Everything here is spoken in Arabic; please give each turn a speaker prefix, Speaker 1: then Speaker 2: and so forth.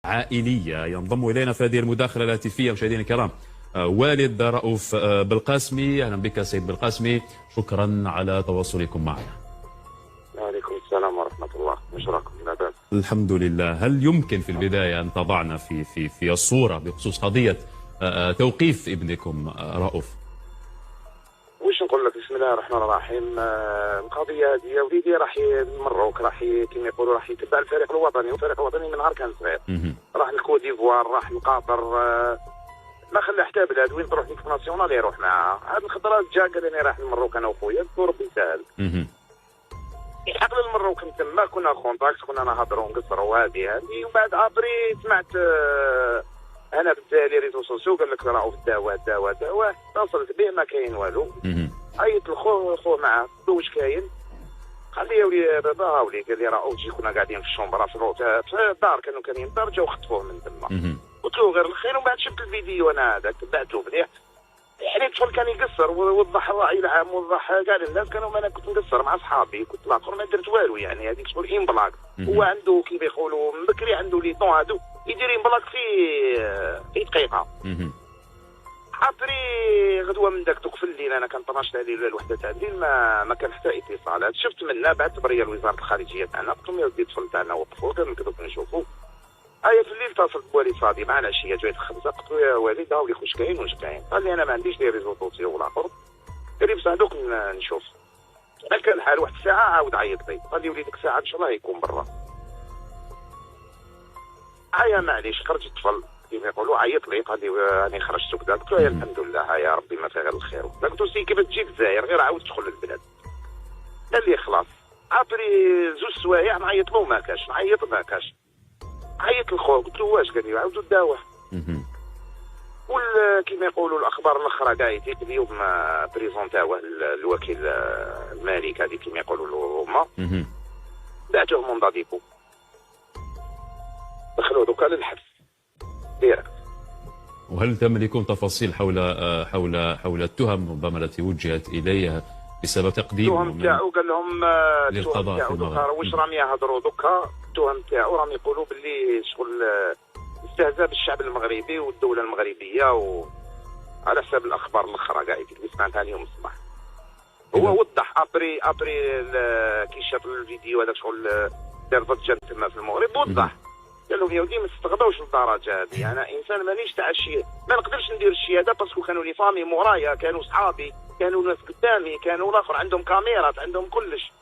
Speaker 1: عائلية. ينضم إلينا في هذه المداخلة الهاتفية مشاهدينا الكرام والد رؤوف بالقاسمي. أهلا بك سيد بالقاسمي، شكرا على تواصلكم معنا.
Speaker 2: وعليكم السلام ورحمة الله، مشراكم لا بأس.
Speaker 1: الحمد لله. هل يمكن في البداية أن تضعنا في الصورة بخصوص قضية توقيف ابنكم رؤوف؟
Speaker 2: واش نقول لك، بسم الله الرحمن الرحيم. القضيه هذه وليدي راح المروك، راح كما يقولوا راح يتبع الفريق الوطني، والفريق الوطني من نهار كان صغير راح لكوت ديفوار، راح لقطر، ما خلى حتى بلاد وين تروح ليكيب ناسيونال يروح معاها. هاد الخطرات جا قال لي راح للمروك انا وخويا، وربي يسهل. عقل المروك من تما كنا كونتاكت، كنا نهضروا نقصروا هذه ومن بعد ابري سمعت انا بالتالي ريزو سوسيو قال لك راهو الدواء اتصلت به ما كاين والو. عيط لخوه معاه واش كاين، قال لي يا ولي بابا هاولي، قال لي راه جي كنا قاعدين في الشومبرا في الدار، كانوا كاينين الدار جاو خطفوه من تما. قلت له غير الخير، ومن بعد شفت الفيديو انا هذاك تبعته مليح، يعني الطفل كان يقصر ووضح الراي العام، ووضح كاع الناس كانوا. انا كنت نقصر مع صحابي، كنت الاخر ما درت والو، يعني هذيك شغل امبلاك. هو عنده كيف يقولوا من بكري عنده لي طون هادو يدير امبلاك في دقيقه. ابري غدوه من داك في الليل انا كان 12 الليل ولا الوحده تاع الليل ما كان حتى اتصالات. شفت منها بعثت بريه لوزاره الخارجيه تاعنا، قلت لهم يا ودي الطفل تاعنا وقفوا قال نقدروا نشوفوا. في الليل اتصلت بوالد صادي مع العشيه جايت الخمسه، قلت له يا والد هاولي واش كاين واش كاين. قال لي انا ما عنديش لي ريزو سوسيو ولا اخر، قال لي بصح دوك نشوف. ما كان الحال واحد الساعه عاود عيط لي، قال لي وليدك ساعه ان شاء الله يكون برا. هيا معليش خرج الطفل كيما يقولوا، عيط لي قال لي راني خرجت وكذا. قلت له يا الحمد لله يا ربي ما فيه غير الخير. قلت له سي كيف تجي الجزائر غير عاود تدخل للبلاد. قال لي خلاص. عطري زوج سوايع نعيط له ما كاش، نعيط ما كاش، عيط لخوه قلت له واش، قال لي عاودوا الدواء. كيما يقولوا الاخبار الاخرى كاع يتيق اليوم بريزونتاوه الوكيل المالك هذه كيما يقولوا هما، بعتوه موندا ديبو، دخلوه دوكا للحبس ديريكت.
Speaker 1: وهل تملكون تفاصيل حول التهم ربما التي وجهت اليه بسبب تقديم
Speaker 2: التهم تاعو؟ قال لهم
Speaker 1: للقضاء في المغرب.
Speaker 2: واش راهم يهضروا دوكا التهم تاعو، راهم يقولوا باللي شغل استهزاء بالشعب المغربي والدوله المغربيه، وعلى حساب الاخبار الاخرى كاع اللي سمعتها اليوم الصباح. هو وضح ابري كي شاف الفيديو هذاك شغل دار ضجه تما في المغرب، وضح قال لهم يا ودي ما تستغباوش للدرجه هذه، انا انسان مانيش تاع الشيء، ما نقدرش ندير الشيء هذا باسكو كانوا لي فامي مورايا، كانوا صحابي، كانوا ناس قدامي، كانوا الاخر عندهم كاميرات، عندهم كلش.